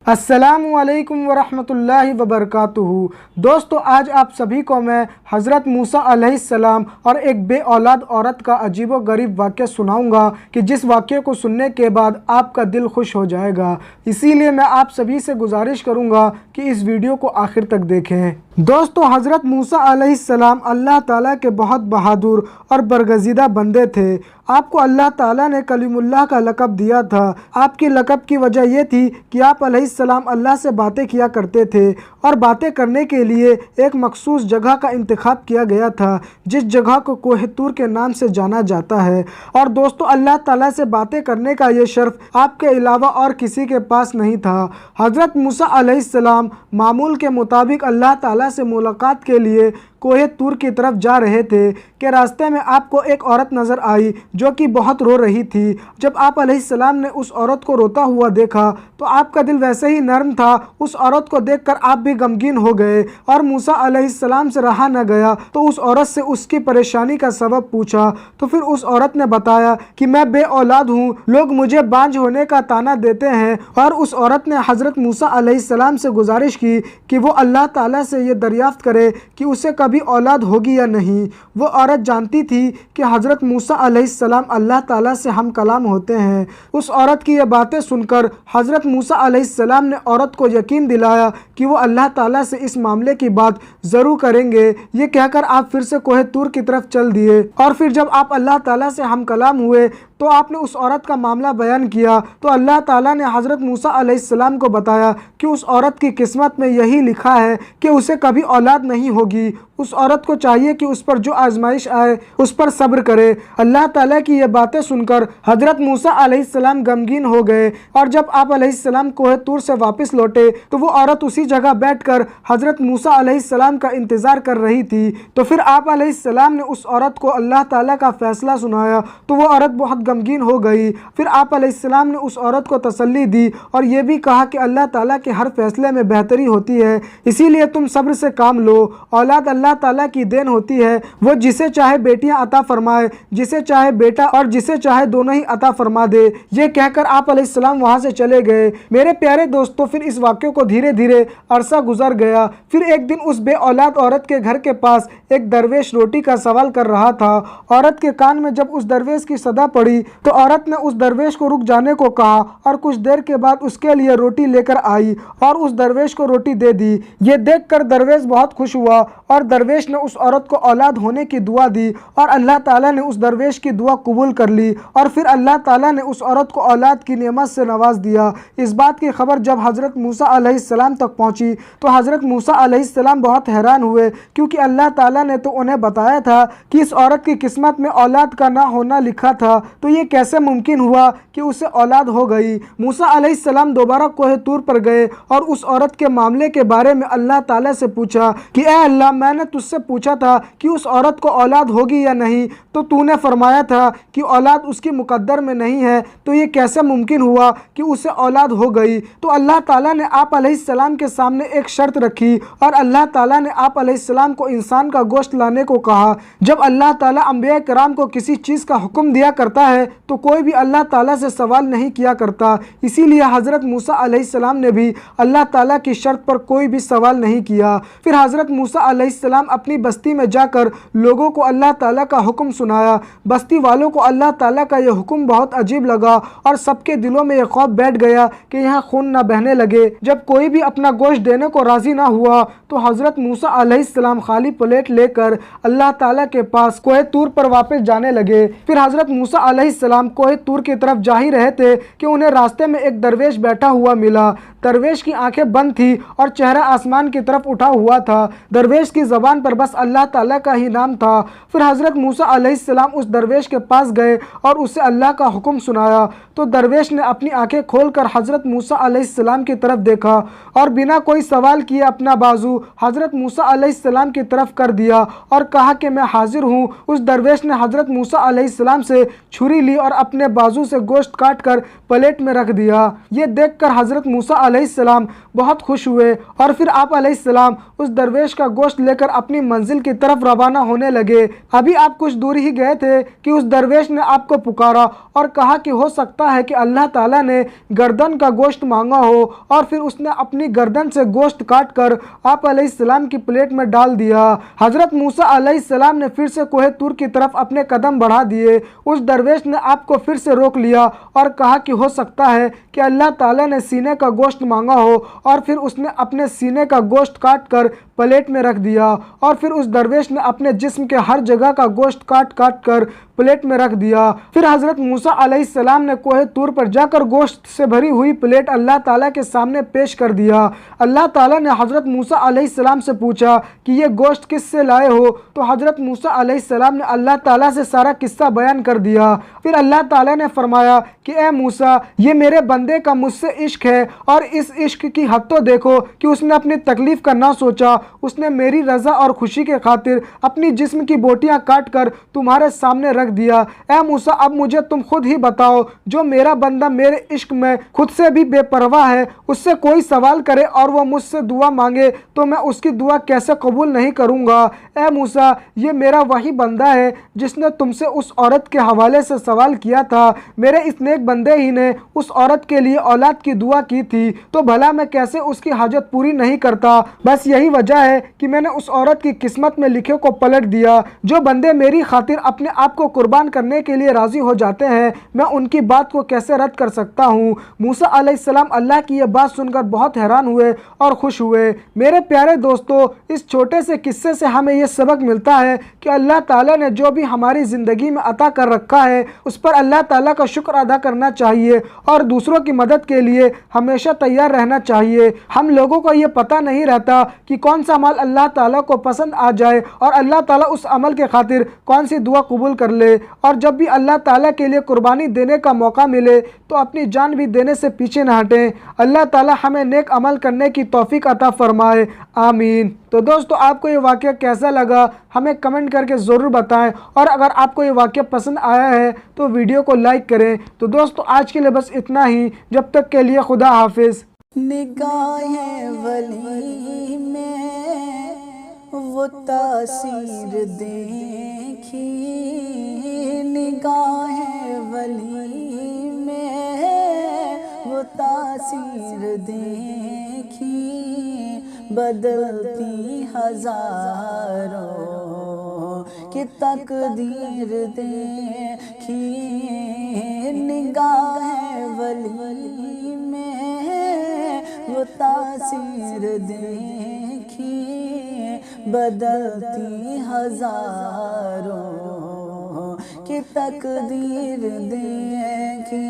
अस्सलामुअलैकुम वरहमतुल्लाहि वबरकातुहू। दोस्तों, आज आप सभी को मैं हज़रत मूसा अलैहिस्सलाम और एक बे औलाद औरत का अजीबो गरीब वाक़या सुनाऊंगा कि जिस वाक़ये को सुनने के बाद आपका दिल खुश हो जाएगा। इसीलिए मैं आप सभी से गुजारिश करूंगा कि इस वीडियो को आखिर तक देखें। दोस्तों, हज़रत मूसा अलैहिस्सलाम अल्लाह ताला के बहुत बहादुर और बरगज़ीदा बंदे थे। आपको अल्लाह ताला ने कलीमुल्लाह का लक़ब दिया था। आपकी लक़ब की वजह यह थी कि आप अलैहिस्सलाम अल्लाह से बातें किया करते थे और बातें करने के लिए एक मखसूस जगह का इंतखाब किया गया था, जिस जगह को कोह तूर के नाम से जाना जाता है। और दोस्तों, अल्लाह ताला से बातें करने का ये शर्फ आपके अलावा और किसी के पास नहीं था। हज़रत मूसा अलैहिस्सलाम मामूल के मुताबिक अल्लाह ताला से मुलाकात के लिए कोहे तूर की तरफ जा रहे थे कि रास्ते में आपको एक औरत नज़र आई जो कि बहुत रो रही थी। जब आप अलैहिस्सलाम ने उस औरत को रोता हुआ देखा तो आपका दिल वैसे ही नर्म था। उस औरत को देखकर आप भी गमगीन हो गए और मूसा अलैहिस्सलाम से रहा न गया तो उस औरत से उसकी परेशानी का सबब पूछा। तो फिर उस औरत ने बताया कि मैं बे औलाद हूँ, लोग मुझे बांझ होने का ताना देते हैं। और उस औरत ने हज़रत मूसा अलैहिस्सलाम से गुजारिश की कि वो अल्लाह ताला से ये दरियाफ्त करे कि उसे कभी औलाद होगी या नहीं। वो औरत जानती थी कि हज़रत मूसा अलैहिस्सलाम अल्लाह ताला से हम कलाम होते हैं। उस औरत की ये बातें सुनकर हज़रत मूसा अलैहिस्सलाम ने औरत को यकीन दिलाया कि वो अल्लाह ताला से इस मामले की बात ज़रूर करेंगे। ये कहकर आप फिर से कोहे तूर की तरफ चल दिए और फिर जब आप अल्लाह ताला से हम कलाम हुए तो आपने उस औरत का मामला बयान किया। तो अल्लाह ताला ने हज़रत मूसा अलैहिस्सलाम को बताया कि उस औरत की किस्मत में यही लिखा है कि उसे कभी औलाद नहीं होगी। उस औरत को चाहिए कि उस पर जो आजमाइश आए उस पर सब्र करे। अल्लाह ताला की ये बातें सुनकर हज़रत मूसा अलैहिस्सलाम गमगीन हो गए और जब आप अलैहिस्सलाम कोहे तूर से वापस लौटे तो वो औरत उसी जगह बैठकर हज़रत मूसा अलैहिस्सलाम का इंतज़ार कर रही थी। तो फिर आप अलैहिस्सलाम ने उस औरत को अल्लाह ताला का फ़ैसला सुनाया तो वो औरत बहुत गमगीन हो गई। फिर आप अलैहिस्सलाम ने उस औरत को तसल्ली दी और ये भी कहा कि अल्लाह ताला के हर फैसले में बेहतरी होती है, इसीलिए तुम सब्र से काम लो। औलाद अल्लाह ताला की देन होती है, वो जिसे चाहे बेटियां अता फरमाए, जिसे चाहे बेटा और जिसे चाहे दोनों ही अता फरमा दे। ये कहकर आप अलैहिस्सलाम वहां से चले गए। मेरे प्यारे दोस्तों, फिर इस वाक़े को धीरे धीरे अरसा गुजर गया। फिर एक दिन उस बे औलाद औरत के घर के पास एक दरवेश रोटी का सवाल कर रहा था। औरत के कान में जब उस दरवेश की सदा पड़ी तो औरत ने उस दरवेश को रुक जाने को कहा और कुछ देर के बाद उसके लिए रोटी लेकर आई और उस दरवेश को रोटी दे दी। ये देखकर दरवेश बहुत खुश हुआ और दरवेश ने उस औरत को औलाद होने की दुआ दी और अल्लाह ताला ने उस दरवेश की दुआ कबूल कर ली और फिर अल्लाह ताला ने उस औरत को औलाद की नेमत से नवाज दिया। इस बात की खबर जब हज़रत मूसा अलैहिस्सलाम तक पहुंची तो हज़रत मूसा अलैहिस्सलाम बहुत हैरान हुए, क्योंकि अल्लाह ताला ने तो उन्हें बताया था कि इस औरत की किस्मत में औलाद का ना होना लिखा था, तो ये कैसे मुमकिन हुआ कि उसे औलाद हो गई। मूसा अलैहिस्सलाम दोबारा कोहे तूर पर गए और उस औरत के मामले के बारे में अल्लाह ताला से पूछा कि ए अल्लाह, मैंने तुझसे पूछा था कि उस औरत को औलाद होगी या नहीं, तो तूने फरमाया था कि औलाद उसकी मुकद्दर में नहीं है, तो ये कैसे मुमकिन हुआ कि उसे औलाद हो गई। तो अल्लाह ताला ने आप अलैहिस्सलाम के सामने एक शर्त रखी और अल्लाह ताला ने आप अलैहिस्सलाम को इंसान का गोश्त लाने को कहा। जब अल्लाह ताला अंबिया कराम को किसी चीज़ का हुक्म दिया करता है तो कोई भी अल्लाह ताला से सवाल नहीं किया करता, इसीलिए हज़रत मूसा अलैहिस्सलाम ने भी अल्लाह ताला की शर्त पर कोई भी सवाल नहीं किया। फिर हज़रत मूसा अलैहिस्सलाम अपनी बस्ती में जाकर लोगों को अल्लाह ताला का हुक्म सुनाया। बस्ती वालों को अल्लाह ताला का यह हुक्म बहुत अजीब लगा और सबके दिलों में यह खौफ बैठ गया कि यहाँ खून न बहने लगे। जब कोई भी अपना गोश्त देने को राज़ी ना हुआ तो हज़रत मूसा अलैहिस्सलाम खाली प्लेट लेकर अल्लाह ताला के पास कोहे तूर पर वापस जाने लगे। फिर हज़रत मूसा अलैहिस्सलाम कोहे तूर की तरफ जा ही रहे थे कि उन्हें रास्ते में एक दरवेश बैठा हुआ मिला। दरवेश की आंखें बंद थी और चेहरा आसमान की तरफ उठा हुआ था। दरवेश की ज़बान पर बस अल्लाह ताला का ही नाम था। फिर हज़रत मूसा अलैहिस्सलाम उस दरवेश के पास गए और उसे अल्लाह का हुक्म सुनाया। तो दरवेश ने अपनी आंखें खोलकर हज़रत मूसा अलैहिस्सलाम की तरफ देखा और बिना कोई सवाल किए अपना बाजू हज़रत मूसा अलैहिस्सलाम की तरफ कर दिया और कहा कि मैं हाजिर हूँ। उस दरवेश ने हज़रत मूसा अलैहिस्सलाम से छुरी ली और अपने बाजू से गोश्त काट कर प्लेट में रख दिया। ये देखकर हज़रत मूसा علیہ السلام بہت خوش ہوئے اور پھر آپ علیہ السلام اس درویش کا گوشت لے کر اپنی منزل کی طرف روانہ ہونے لگے۔ ابھی آپ کچھ دور ہی گئے تھے کہ اس درویش نے آپ کو پکارا اور کہا کہ ہو سکتا ہے کہ اللہ تعالیٰ نے گردن کا گوشت مانگا ہو، اور پھر اس نے اپنی گردن سے گوشت کاٹ کر آپ علیہ السلام کی پلیٹ میں ڈال دیا۔ حضرت موسیٰ علیہ السلام نے پھر سے کوہ طور کی طرف اپنے قدم بڑھا دیے۔ اس درویش نے آپ کو پھر سے روک لیا اور کہا کہ ہو سکتا ہے کہ اللہ تعالیٰ نے سینے کا گوشت مانگا ہو، اور پھر اس نے اپنے سینے کا گوشت کاٹ کر پلیٹ میں رکھ دیا، اور پھر اس درویش نے اپنے جسم کے ہر جگہ کا گوشت کاٹ کاٹ کر پلیٹ میں رکھ دیا۔ پھر حضرت موسیٰ علیہ السلام نے کوہ طور پر جا کر گوشت سے بھری ہوئی پلیٹ اللہ تعالیٰ کے سامنے پیش کر دیا۔ اللہ تعالیٰ نے حضرت موسیٰ علیہ السلام سے پوچھا کہ یہ گوشت کس سے لائے ہو؟ تو حضرت موسیٰ علیہ السلام نے اللہ تعالیٰ سے سارا قصہ بیان کر دیا۔ پھر اللہ تعالیٰ نے فرمایا کہ اے موسیٰ، یہ میرے بندے کا مجھ سے عشق ہے، اور اس عشق کی حد تو دیکھو کہ اس نے اپنی تکلیف کا نہ سوچا، اس نے میری رضا اور خوشی کے خاطر اپنی جسم کی بوٹیاں کاٹ کر تمہارے سامنے رکھ دیا۔ اے موسیٰ، اب مجھے تم خود ہی بتاؤ، جو میرا بندہ میرے عشق میں خود سے بھی بے پرواہ ہے، اس سے کوئی سوال کرے اور وہ مجھ سے دعا مانگے تو میں اس کی دعا کیسے قبول نہیں کروں گا؟ اے موسیٰ، یہ میرا وہی بندہ ہے جس نے تم سے اس عورت کے حوالے سے سوال کیا تھا۔ میرے اس نیک بندے ہی نے اس عورت کے لیے اولاد کی دعا کی تھی، تو بھلا میں کیسے اس کی حاجت پوری نہیں کرتا؟ بس یہی وجہ ہے کہ میں نے اس عورت کی قسمت میں لکھے کو پلٹ دیا۔ جو بندے میری خاطر اپنے آپ کو قربان کرنے کے لیے راضی ہو جاتے ہیں، میں ان کی بات کو کیسے رد کر سکتا ہوں؟ موسیٰ علیہ السلام اللہ کی یہ بات سن کر بہت حیران ہوئے اور خوش ہوئے۔ میرے پیارے دوستو، اس چھوٹے سے قصے سے ہمیں یہ سبق ملتا ہے کہ اللہ تعالیٰ نے جو بھی ہماری زندگی میں عطا کر رکھا ہے، اس پر اللہ تعالیٰ کا شکر ادا کرنا چاہیے اور دوسروں کی مدد کے لیے ہمیشہ تیار رہنا چاہیے۔ ہم لوگوں کو یہ پتہ نہیں رہتا کہ کون سا عمل اللہ تعالیٰ کو پسند آ جائے اور اللہ تعالیٰ اس عمل کے خاطر کون سی دعا قبول کر لے، اور جب بھی اللہ تعالیٰ کے لیے قربانی دینے کا موقع ملے تو اپنی جان بھی دینے سے پیچھے نہ ہٹیں۔ اللہ تعالیٰ ہمیں نیک عمل کرنے کی توفیق عطا فرمائے، آمین۔ تو دوستو، آپ کو یہ واقعہ کیسا لگا ہمیں کمنٹ کر کے ضرور بتائیں، اور اگر آپ کو یہ واقعہ پسند آیا ہے تو ویڈیو کو لائک کریں۔ تو دوستو، آج کے لیے بس اتنا ہی، جب تک کے لیے خدا حافظ۔ نگاہ ولی میں وہ تاثیر دیکھی، نگاہ ولی میں وہ تاثیر دیکھی، بدلتی ہزاروں کی تقدیر دیکھی، نگاہ ولی میں وہ تاثیر دیکھی، بدلتی ہزاروں کی تقدیر دیکھی۔